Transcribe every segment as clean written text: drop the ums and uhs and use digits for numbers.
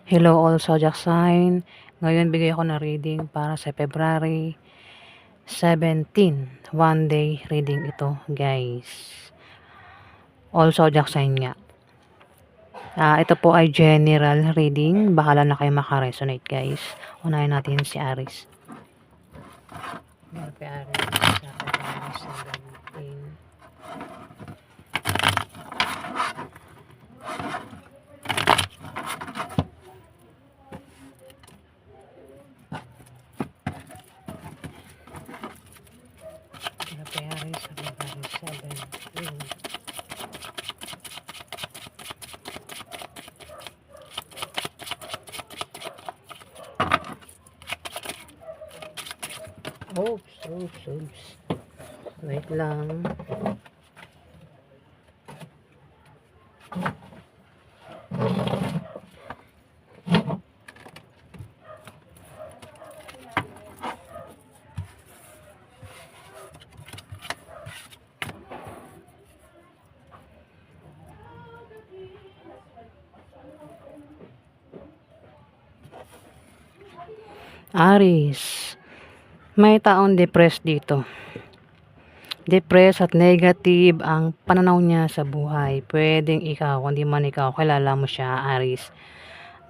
Hello all zodiac sign. Ngayon bigay ako ng reading para sa February 17. One day reading ito, guys. All zodiac sign nga. Ito po ay general reading. Bahala na kayo makaresonate, guys. Unahin natin si Aries. Aries sa February 17. February sa February 17. Oops. Wait lang. Aries, may taong depressed dito. Depressed at negative ang pananaw niya sa buhay. Pwedeng ikaw, hindi man ikaw, kilala mo siya, Aries.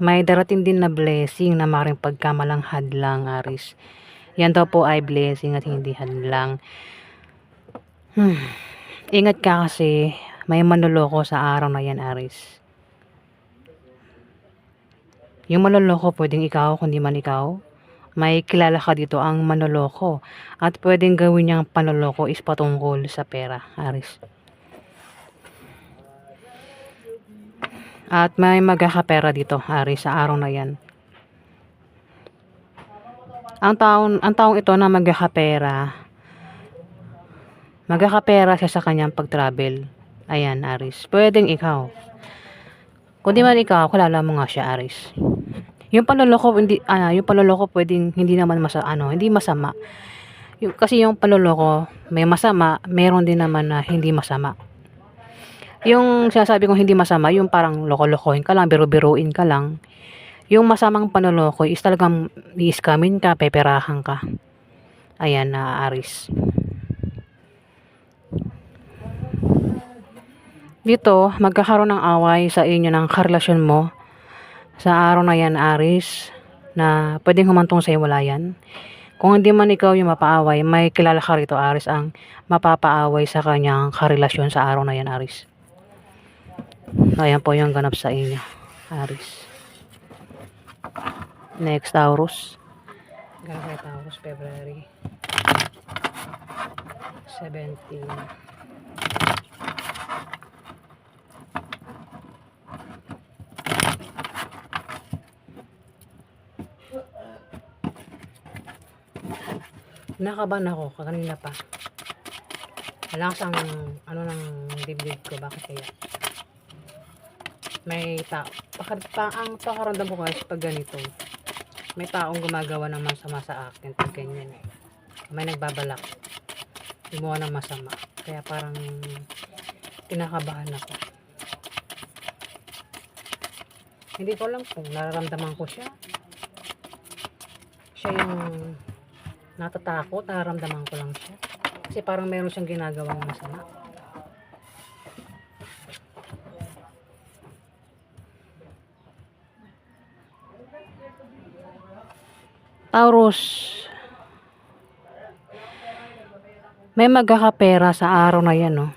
May darating din na blessing na maaaring pagkamalang hadlang, Aries. Yan daw po ay blessing at hindi hadlang. Ingat ka kasi may manloloko sa araw na yan, Aries. Yung manloloko pwedeng ikaw, kundi man ikaw. May kilala ka dito ang manloloko at pwedeng gawin niyang panloloko is patungkol sa pera, Aries. At may magkakapera dito, Aries, sa araw na yan. Ang taong ito na magkakapera siya sa kanyang pag-travel. Ayan, Aries. Pwedeng ikaw. Kung di man ikaw, kilala mo nga siya, Aries. Yung panloloko pwedeng hindi naman hindi masama. Kasi yung panloloko may masama, meron din naman na hindi masama. Yung sinasabi kong hindi masama, yung parang loko-lokohin ka lang, biro-biruin ka lang. Yung masamang panloloko is talagang i-scamin ka, peperahan ka. Ayan na, Aries. Dito, magkakaroon ng away sa inyo ng karelasyon mo sa araw na yan, Aries, na pwedeng humantong sa iwalayan. Kung hindi man ikaw yung mapaaway, may kilala ka rito, Aries, ang mapapaaway sa kanyang karelasyon sa araw na yan, Aries. Ayan po yung ganap sa inyo, Aries. Next, Taurus. Ganap kay Taurus, February 17. Nakaban ako kanina pa. Malakas ang ng dibdib ko, bakit kaya? May ang pakaramdam ko guys pag ganito. May taong gumagawa ng masama sa akin pag ganyan eh. May nagbabalak gumawa ng masama. Kaya parang kinakabahan ako. Hindi ko alam kung nararamdaman ko siya. Siya yung natatakot, nararamdaman ko lang siya. Kasi parang meron siyang ginagawang masama. Taurus, may magkakapera sa araw na yan, no?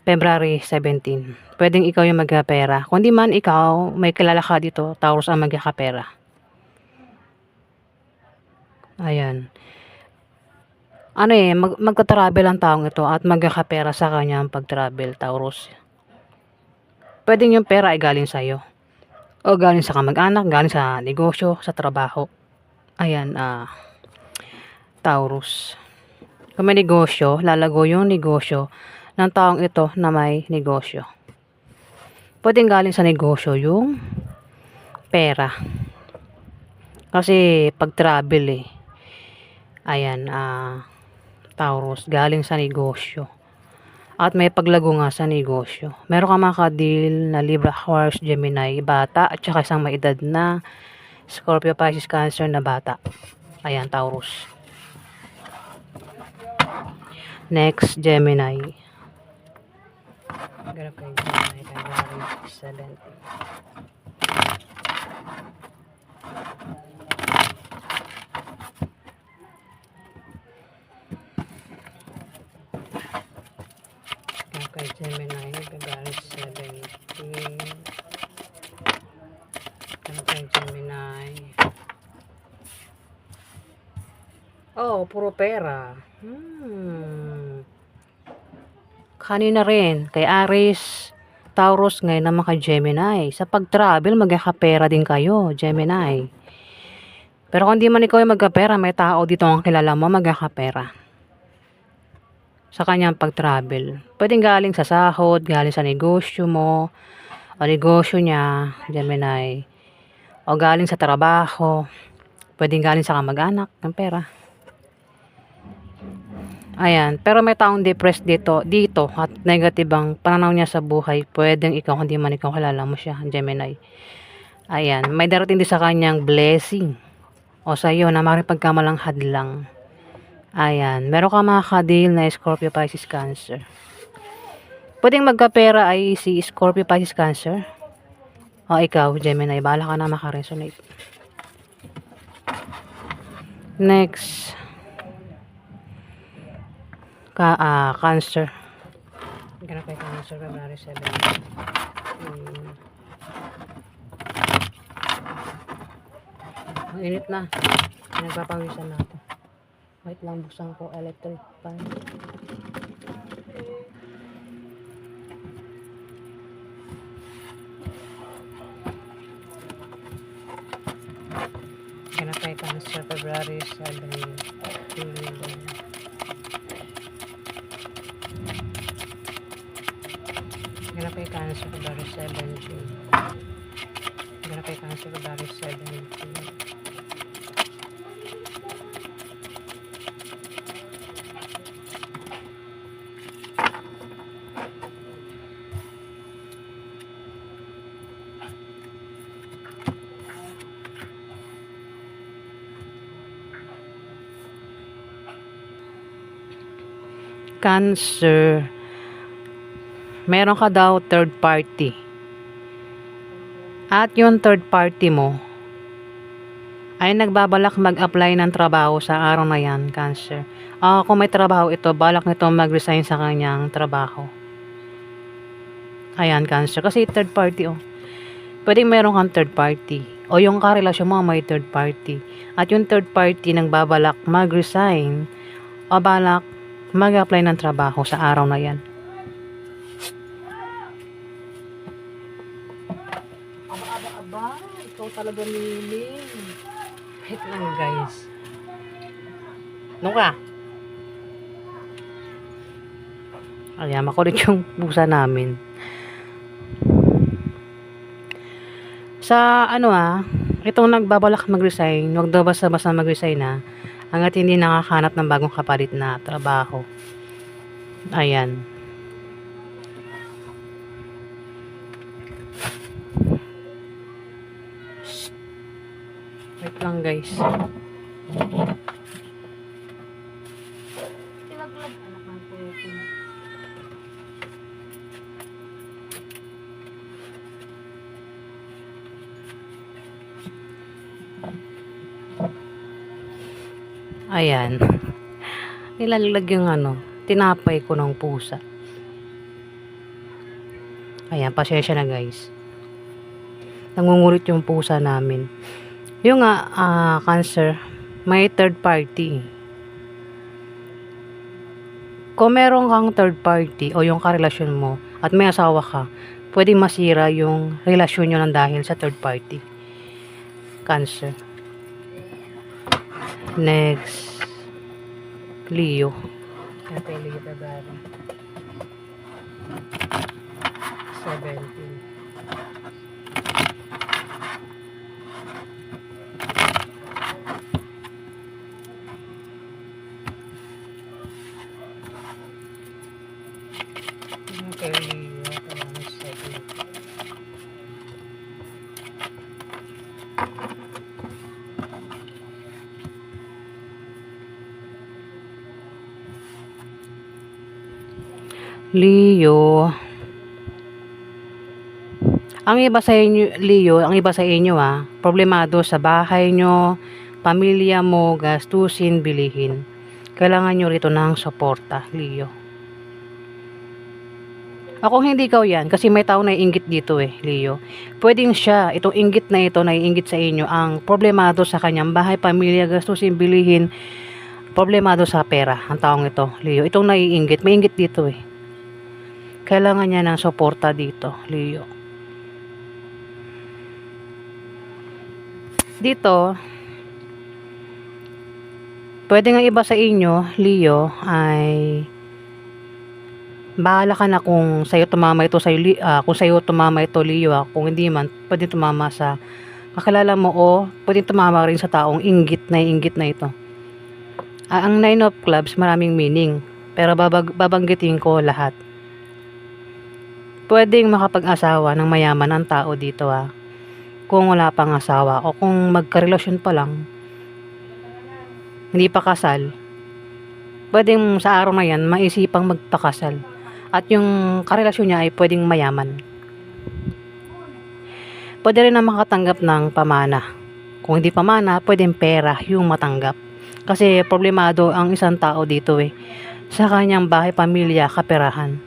February 17. Pwedeng ikaw yung magkakapera. Kung di man ikaw, may kilala ka dito, Taurus ang magkakapera. Ayan. Magta-travel ang taong ito at magkakapera sa kanyang pag-travel, Taurus. Pwedeng yung pera ay galing sa'yo. O galing sa kamag-anak, galing sa negosyo, sa trabaho. Ayan, Taurus. Kung may negosyo, lalago yung negosyo ng taong ito na may negosyo. Pwedeng galing sa negosyo yung pera. Kasi pag-travel eh. Ayan, Taurus, galing sa negosyo. At may paglago nga sa negosyo. Meron ka maka-deal na Libra, Aquarius, Gemini, bata, at saka isang may edad na Scorpio, Pisces, Cancer na bata. Ayan, Taurus. Next, Gemini. Ganap kayo Gemini, February 17. Okay, Gemini, February 17. Okay, Gemini. Oh, puro pera. Kanina rin, kay Aries, Taurus, ngayon naman kay Gemini. Sa pag-travel, magkakapera din kayo, Gemini. Pero kung di man ikaw yung magkapera, may tao dito ang kilala mo, magkakapera. Sa kanyang pag-travel. Pwedeng galing sa sahod, galing sa negosyo mo, o negosyo niya, Gemini. O galing sa trabaho, pwedeng galing sa kamag-anak, ng pera. Ayan, pero may taong depressed dito at negative ang pananaw niya sa buhay. Pwedeng ikaw, hindi man ikaw kilala mo siya, Gemini. Ayan, may darating din sa kanyang blessing. O sa iyo na makipagkamalang hadlang. Ayan, meron ka makaka-deal na Scorpio, Pisces, Cancer. Pwedeng magkapera ay si Scorpio, Pisces, Cancer. O ikaw, Gemini, bahala ka na makaresonate. Next, Cancer. Ganap kay Cancer, February 7. Ang init na. Nagpapawisan na ako. Wait lang, buksan ko electric fan. Ganap kay Cancer, February 7. Ganap kay Cancer, February 17. Ganap kay Cancer, February 17. Cancer, meron ka daw third party. At yung third party mo ay nagbabalak mag-apply ng trabaho sa araw na yan, Cancer. Kung may trabaho ito, balak nito mag-resign sa kanyang trabaho. Ayan, Cancer. Kasi third party, pwedeng meron kang third party. O yung karelasyon mo may third party. At yung third party nagbabalak mag-resign o balak mag-apply ng trabaho sa araw na yan. Aba, ikaw talaga niling. Wait lang guys. Ano ka? Ayan, makulit yung pusa namin. Sa itong nagbabalak mag-resign, huwag daw basta-basta mag-resign na hanggat hindi nakakahanap ng bagong kapalit na trabaho. Ayan. Wait lang guys. Ayan. Nilalag yung tinapay ko ng pusa. Ayan, pasensya na guys. Nangungulit yung pusa namin. Yung Cancer, may third party. Kung meron kang third party o yung karelasyon mo at may asawa ka, pwedeng masira yung relasyon nyo ng dahil sa third party. Cancer. Next, Leo. Okay, Leo, February 17. Leo, ang iba sa inyo, Leo, ang iba sa inyo problemado sa bahay nyo, pamilya mo, gastusin, bilihin. Kailangan nyo rito ng suporta, Leo. Ako hindi ikaw yan, kasi may tao na inggit dito Leo. Pwedeng siya, itong inggit na ito, naiinggit sa inyo, ang problemado sa kanyang bahay, pamilya, gastusin, bilihin, problemado sa pera, ang taong ito, Leo. Itong naiinggit, may inggit dito Kailangan niya ng suporta dito, Leo. Dito, pwede nga iba sa inyo, Leo, ay bahala ka na kung sa'yo tumama ito kung sa'yo tumama ito, Leo, kung hindi man, pwede tumama sa kakilala mo o pwede tumama rin sa taong inggit na ito. Ang 9 of clubs, maraming meaning, pero babanggitin ko lahat. Pwedeng makapag-asawa ng mayaman ang tao dito kung wala pang asawa o kung magkarelasyon pa lang, hindi pa kasal, pwedeng sa araw na yan maisipang magpakasal. At yung karelasyon niya ay pwedeng mayaman. Pwede rin na makatanggap ng pamana. Kung hindi pamana, pwedeng pera yung matanggap. Kasi problemado ang isang tao dito sa kanyang bahay, pamilya, kaperahan.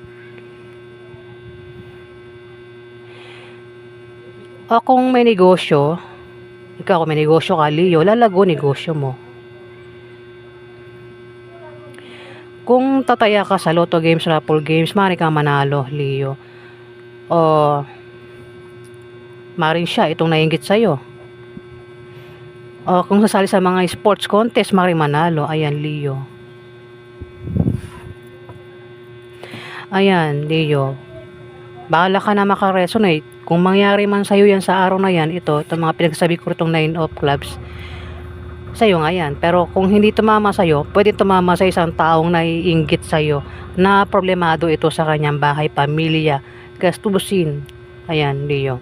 O kung may negosyo, ikaw kung may negosyo ka, Leo, lalago negosyo mo. Kung tataya ka sa Lotto games, Raffle games, maaari kang manalo, Leo. O maaaring siya itong naiinggit sa'yo. O kung sasali sa mga sports contest, maaaring manalo. Ayan, Leo. Ayan, Leo. Bahala ka na makaresonate. Kung mangyari man sa'yo yan sa araw na yan, itong mga pinagsabi ko itong 9 of clubs, sa'yo nga yan. Pero kung hindi tumama sa'yo, pwede tumama sa isang taong naiinggit sa'yo na problemado ito sa kanyang bahay, pamilya, gastusin. Ayan, Leo.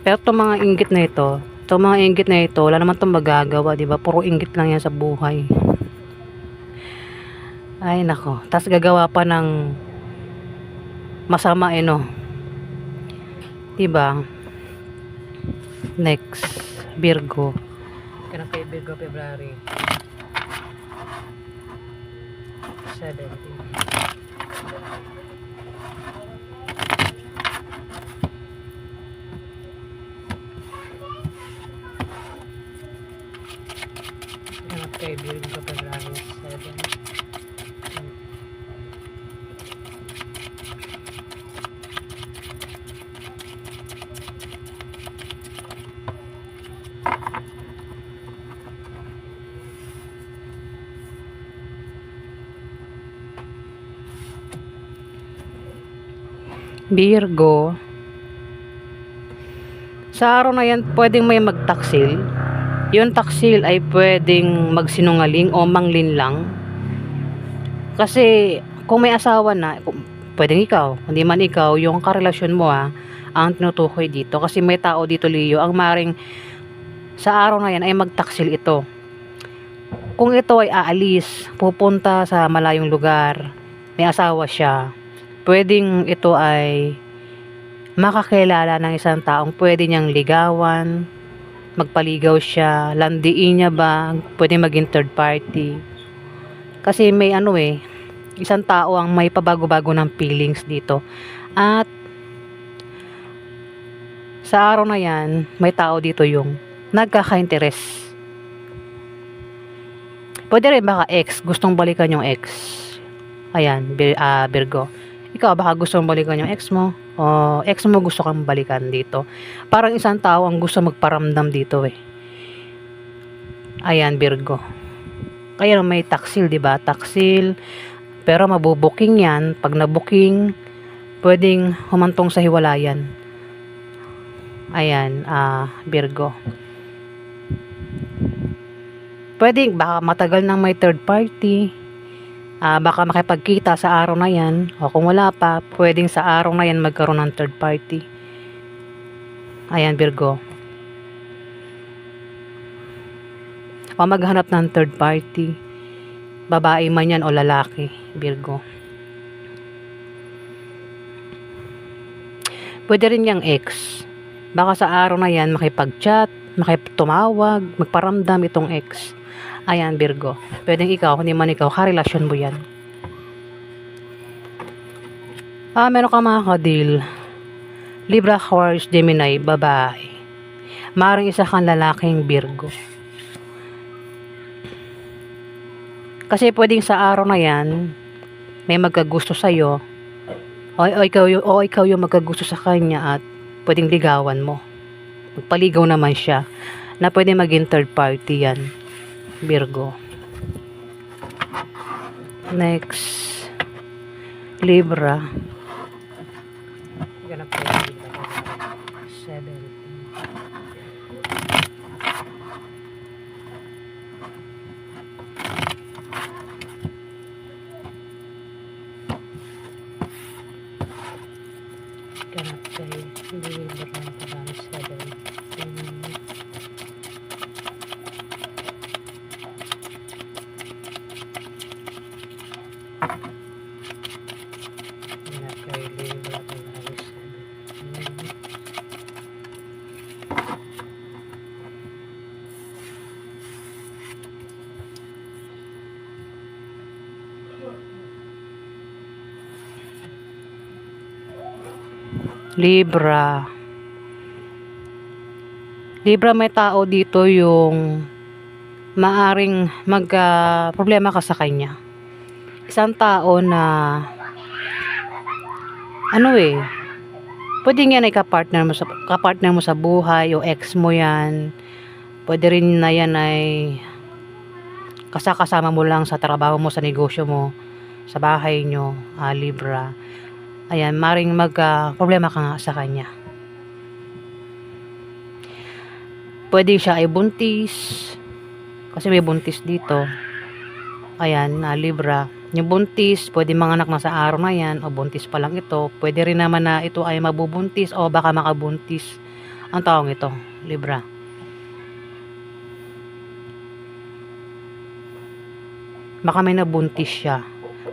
Pero itong mga inggit na ito, wala naman itong magagawa, diba? Puro inggit lang yan sa buhay. Ay, nako. Tapos gagawa pa ng masama diba? Next, Virgo. Kailan kay Virgo, February 17. Kailan kay Virgo, February 17. Virgo, sa araw na yan pwedeng may magtaksil. Yung taksil ay pwedeng magsinungaling o manglinlang. Kasi kung may asawa na, pwedeng ikaw, hindi man ikaw, yung karelasyon mo ang tinutukoy dito. Kasi may tao dito, Leo, ang maring sa araw na yan ay magtaksil ito. Kung ito ay aalis, pupunta sa malayong lugar, may asawa siya, pwedeng ito ay makakilala ng isang taong pwede niyang ligawan, magpaligaw siya, landiin niya ba, pwede maging third party. Kasi may isang tao ang may pabago-bago ng feelings dito. At sa araw na yan, may tao dito yung nagkaka-interest. Pwede rin baka ex, gustong balikan yung ex. Ayan, Virgo. Ikaw, baka gusto mong balikan yung ex mo. O ex mo gusto kang balikan dito. Parang isang tao ang gusto magparamdam dito Ayan, Virgo. Kaya may taksil, diba? Taksil. Pero mabubuking yan. Pag nabuking, pwedeng humantong sa hiwalayan. Ayan, Virgo. Pwedeng, baka matagal nang may third party. Baka makipagkita sa araw na yan, o kung wala pa, pwedeng sa araw na yan magkaroon ng third party. Ayan, Virgo. O maghanap ng third party. Babae man yan o lalaki, Virgo. Pwede rin yung ex. Baka sa araw na yan, makipag-chat, makipagtumawag, magparamdam itong ex. Ayan, Virgo. Pwedeng ikaw, hindi man ikaw, karelasyon mo yan. Meron ka mga kadil. Libra, Aquarius, Gemini, babae. Maaaring isa kang lalaking Virgo. Kasi pwedeng sa araw na yan, may magkagusto sa'yo, o ikaw yung magkagusto sa kanya at pwedeng ligawan mo. Magpaligaw naman siya na pwede maging third party yan, Virgo. Next, Libra. Ganap po yung Libra. 7. Ganap kay Libra. Parang 7. Ganap kay Libra. Parang 7. Libra. Libra, may tao dito yung maaring problema ka sa kanya. Isang tao na pwedeng yan ay kapartner mo sa buhay o ex mo yan. Pwede rin na yan ay kasama mo lang sa trabaho mo, sa negosyo mo, sa bahay nyo, Libra. Ayan, maring problema ka nga sa kanya. Pwede siya ay buntis. Kasi may buntis dito. Ayan, Libra. Yung buntis, pwede manganak na sa araw na yan, o buntis pa lang ito. Pwede rin naman na ito ay mabubuntis o baka makabuntis ang taong ito, Libra. Baka may nabuntis siya.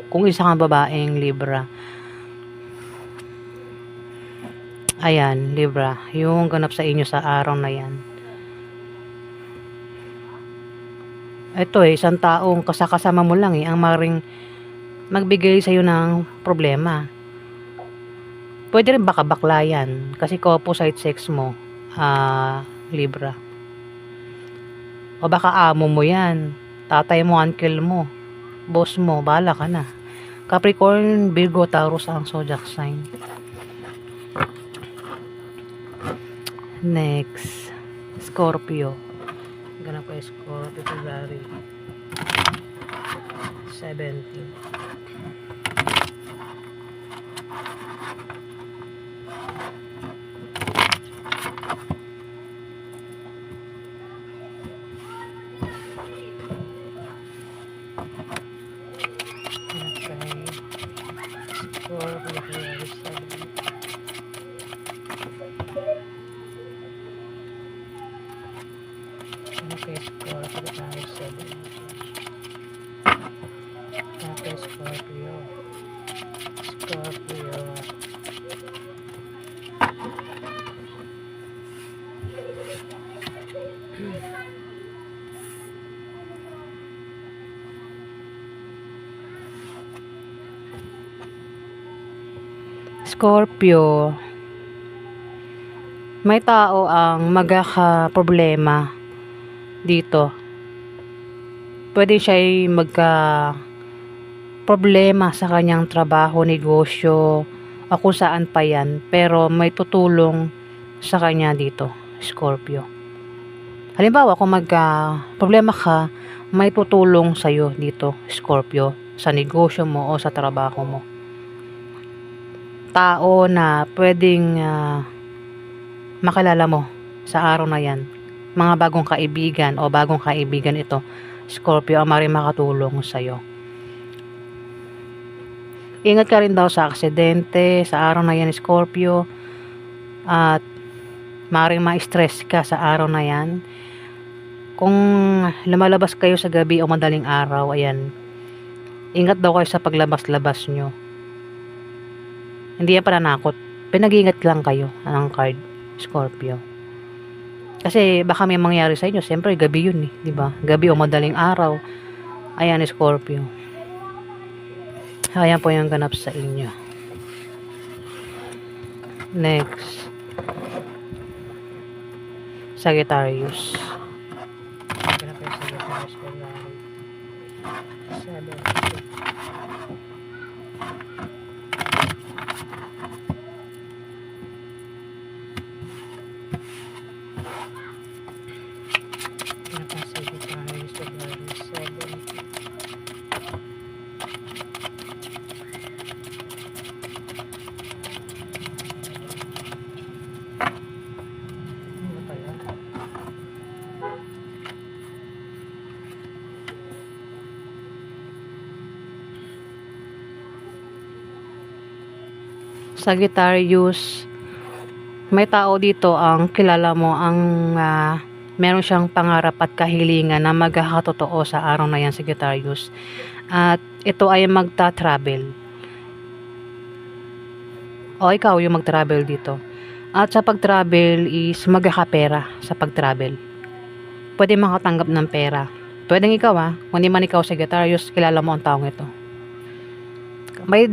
Kung isa kang babaeng Libra. Ayan, Libra. Yung ganap sa inyo sa araw na yan. Ito isang taong kasama mo lang ang maring magbigay sa'yo ng problema. Pwede rin baka bakla yan. Kasi opposite sex mo, Libra. O baka amo mo yan. Tatay mo, uncle mo, boss mo, bahala ka na. Capricorn, Virgo, Taurus ang zodiac sign. Next, Scorpio. Ganap kay Scorpio, February 17. Scorpio, February 17. Okay, Scorpio, February 17. Okay, Scorpio. Scorpio. Scorpio, may tao ang magkaka-problema dito. Pwede siya ay problema sa kanyang trabaho, negosyo, o kung saan pa yan. Pero may tutulong sa kanya dito, Scorpio. Halimbawa, kung problema ka, may tutulong sa'yo dito, Scorpio, sa negosyo mo o sa trabaho mo. Tao na pwedeng makilala mo sa araw na yan. Mga bagong kaibigan ito, Scorpio, ang maring makatulong sa'yo. Ingat ka rin daw sa aksidente sa araw na yan, Scorpio. At maring ma-stress ka sa araw na yan. Kung lumalabas kayo sa gabi o madaling araw, ayan, Ingat daw kayo sa paglabas-labas nyo. Hindi yan pananakot. Pinag-iingat lang kayo ng card, Scorpio. Kasi baka may mangyari sa inyo. Siyempre, gabi yun eh. Diba? Gabi o madaling araw. Ayan, Scorpio. Ayan po yung ganap sa inyo. Next. Sagittarius. Ganap yung Sagittarius. February 7. Sagittarius, may tao dito ang kilala mo ang meron siyang pangarap at kahilingan na magkakatotoo sa araw na yan, Sagittarius. At ito ay magta-travel. O ikaw yung mag-travel dito. At sa pag-travel is magkakapera sa pag-travel. Pwede makatanggap ng pera. Pwedeng ikaw kung di man ikaw, Sagittarius, kilala mo ang taong ito. May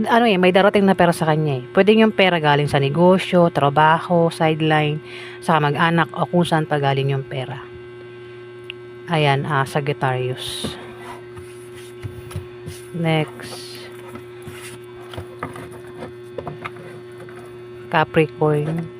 darating na pera sa kanya eh. Pwede yung pera galing sa negosyo, trabaho, sideline, sa mag-anak o kung saan pa galing yung pera. Ayan, Sagittarius. Next. Capricorn.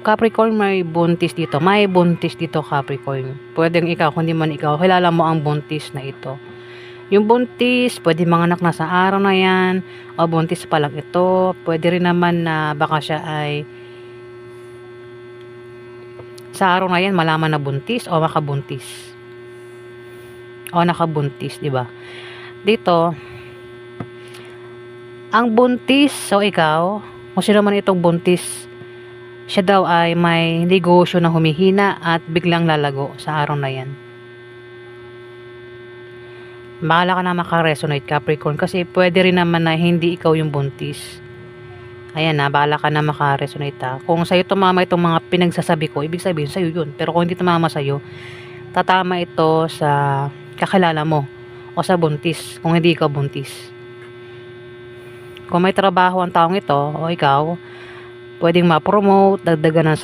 Capricorn may buntis dito. May buntis dito, Capricorn. Pwedeng ikaw, kundi man ikaw, kilala mo ang buntis na ito. Yung buntis, pwede manganak na sa araw na yan, o buntis pa lang ito. Pwede rin naman na baka siya ay sa araw na yan malaman na buntis o makabuntis. O nakabuntis, di ba? Dito, ang buntis, so ikaw, kung sino man itong buntis, siya daw ay may negosyo na humihina at biglang lalago sa araw na yan. Bahala ka na makaresonate, Capricorn, kasi pwede rin naman na hindi ikaw yung buntis. Ayan bahala ka na makaresonate Kung sa'yo tumama itong mga pinagsasabi ko, ibig sabihin sa'yo yun. Pero kung hindi tumama sa'yo, tatama ito sa kakilala mo o sa buntis, kung hindi ikaw buntis. Kung may trabaho ang taong ito o ikaw, pwedeng ma-promote, dagdagan ng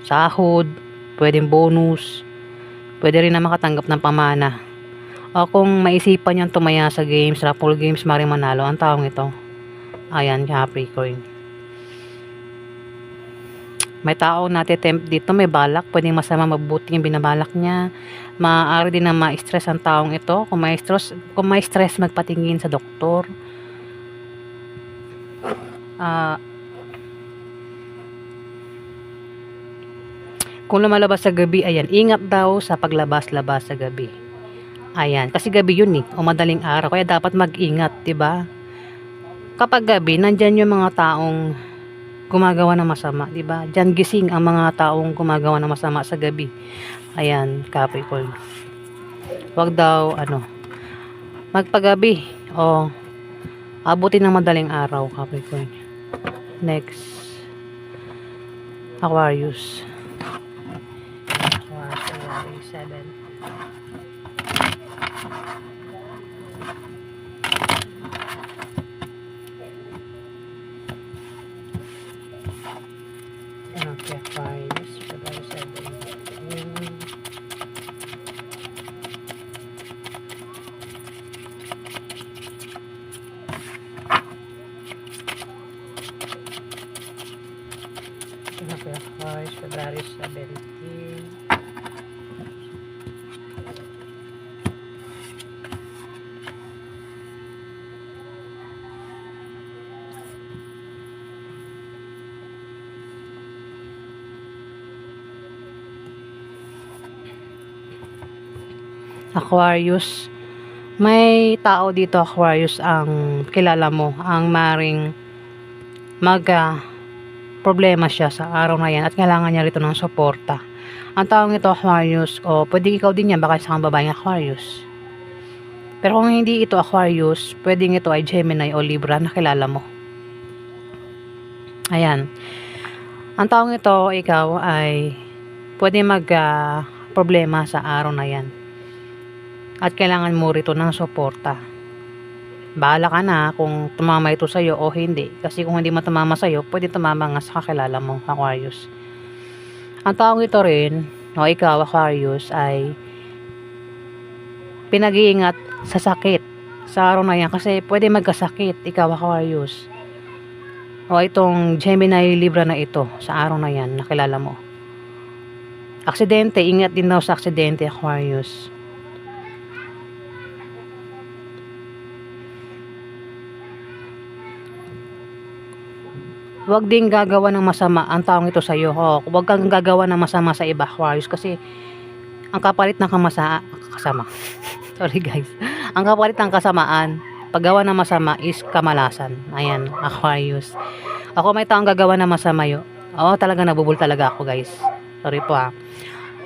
sahod, pwedeng bonus, pwede rin na makatanggap ng pamana. O kung maisipan niyang tumaya sa games, raffle games, maring manalo ang taong ito. Ayan, Capricorn. May tao natitempt dito, may balak, pwedeng masama, mabuti yung binabalak niya. Maaari din na ma-stress ang taong ito. Kung may stress, magpatingin sa doktor. Kung lumalabas sa gabi, ayan, ingat daw sa paglabas-labas sa gabi. Ayan, kasi gabi yun o madaling araw, kaya dapat mag-ingat, 'di ba? Kapag gabi, nandyan yung mga taong gumagawa ng masama, 'di ba? Diyan gising ang mga taong gumagawa ng masama sa gabi. Ayan, Capricorn. Wag daw magpagabi o abutin ng madaling araw, Capricorn. Next. Aquarius. February 7. Okay, Aquarius, February 7. Aquarius, February 17. Aquarius, may tao dito Aquarius ang kilala mo, ang maring problema siya sa araw na yan at kailangan niya rito ng suporta. Ang taong ito Aquarius, o pwedeng ikaw din yan, baka isang babaeng Aquarius. Pero kung hindi ito Aquarius, pwedeng ito ay Gemini o Libra na kilala mo. Ayan. Ang taong ito, ikaw ay pwede problema sa araw na yan. At kailangan mo rito ng suporta. Bahala ka na kung tumama ito sa'yo o hindi. Kasi kung hindi mo tumama sa'yo, pwede tumama nga sa kakilala mo, Aquarius. Ang taong ito rin, o ikaw, Aquarius, ay pinag-iingat sa sakit sa araw na yan. Kasi pwede magkasakit, ikaw, Aquarius. O itong Gemini Libra na ito, sa araw na yan, nakilala mo. Aksidente, ingat din daw sa aksidente, Aquarius. Huwag din gagawa ng masama ang taong ito sa iyo. Huwag kang gagawa ng masama sa iba, Aquarius, kasi ang kapalit ng kasama. Sorry guys. Ang kapalit ng kasamaan, paggawa ng masama is kamalasan. Ayan, Aquarius. Ako may taong gagawa ng masama yo. Talaga nabubul talaga ako, guys. Sorry po ha.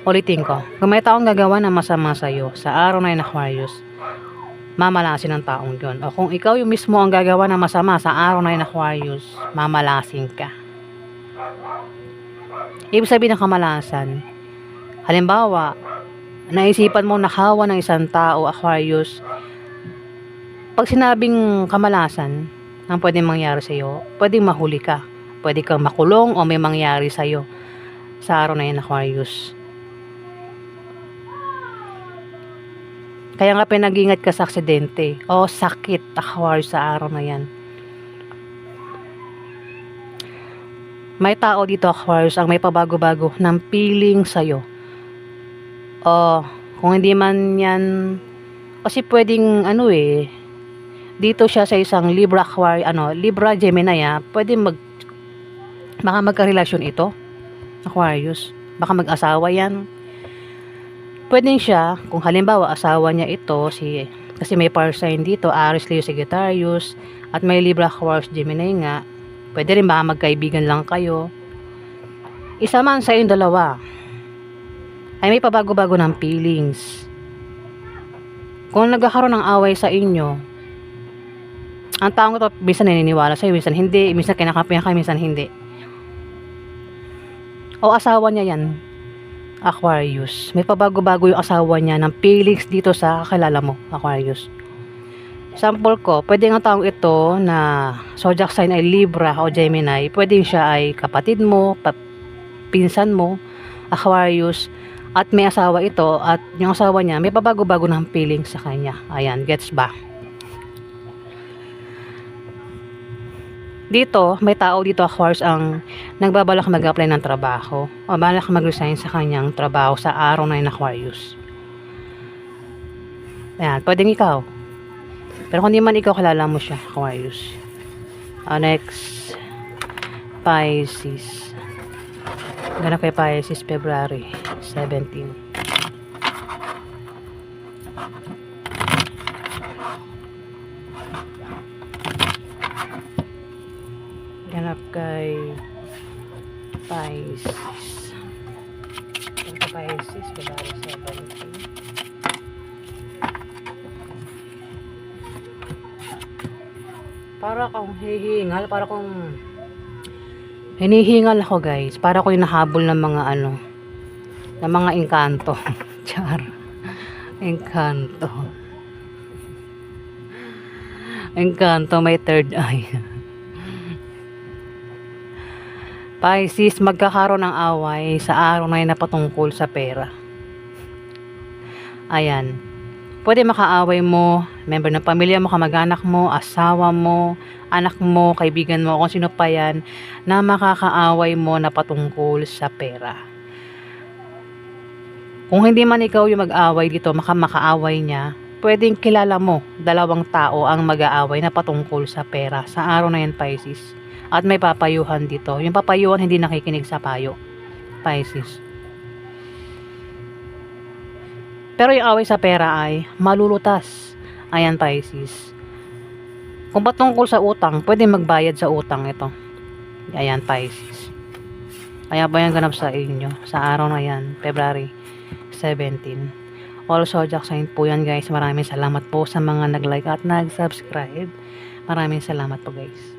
Ulitin ko. Kung may taong gagawa ng masama sa iyo sa araw na yun, Aquarius, mamalasin ng taong yun. O kung ikaw yung mismo ang gagawa ng masama sa araw na yun, Aquarius, mamalasin ka. Ibig sabihin ng kamalasan, halimbawa, naisipan mo nakawa ng isang tao, Aquarius, pag sinabing kamalasan, ang pwedeng mangyari sa iyo, pwedeng mahuli ka, pwede kang makulong o may mangyari sa iyo sa araw na yun, Aquarius. Kaya nga pinag-ingat ka sa aksidente o sakit, Aquarius, sa araw na yan. May tao dito, Aquarius, ang may pabago-bago ng feeling sa'yo. O kung hindi man yan, kasi pwedeng dito siya sa isang Libra Aquarius, Libra Gemini, pwede baka magka-relasyon ito, Aquarius. Baka mag-asawa yan. Pwedeng siya, kung halimbawa asawa niya ito, kasi may fire sign dito, Aries, Leo, Sagittarius, at may Libra, Aquarius, Gemini nga, pwede rin baka magkaibigan lang kayo. Isa man sa yung dalawa, ay may pabago-bago ng feelings. Kung nagkakaroon ng away sa inyo, ang taong ito, minsan naniniwala sa'yo, minsan hindi, minsan kinakampihan ka, minsan hindi. O asawa niya yan, Aquarius. May pabago-bago yung asawa niya ng feelings dito sa kakilala mo, Aquarius. Sample ko, pwede ang taong ito na zodiac sign ay Libra o Gemini, pwede siya ay kapatid mo, pinsan mo, Aquarius, at may asawa ito, at yung asawa niya may pabago-bago ng feelings sa kanya. Ayan, gets ba? Dito, may tao dito, Aquarius, ang nagbabalak mag-apply ng trabaho o balak mag-resign sa kanyang trabaho sa araw na yun, Aquarius. Ayan, pwedeng ikaw. Pero kung di man ikaw, kilala mo siya, Aquarius. Next, Pisces. Ganap kay Pisces, February 17. Ganap kay Pisces. Ganap kay Pisces, February 17. Para kung hihingal, para kung hinihingal ako, guys. Para ko yung nahabol ng mga ng mga engkanto. Char. Engkanto. Engkanto, may third eye. Pisces, magkakaroon ng away sa araw na yun na patungkol sa pera. Ayan. Pwede makaaway mo, member ng pamilya mo, kamag-anak mo, asawa mo, anak mo, kaibigan mo, kung sino pa yan, na makakaaway mo na patungkol sa pera. Kung hindi man ikaw yung mag-away dito, makaaway niya, pwedeng kilala mo, dalawang tao ang mag-aaway na patungkol sa pera sa araw na yan, Pisces. At may papayuhan dito. Yung papayuhan hindi nakikinig sa payo, Pisces. Pero yung away sa pera ay malulutas. Ayan, Pisces. Kung patungkol sa utang, pwede magbayad sa utang ito. Ayan, Pisces. Kaya ba yan ganap sa inyo sa araw na yan, February 17. All zodiac sign po yan, guys. Maraming salamat po sa mga nag-like at nag-subscribe. Maraming salamat po, guys.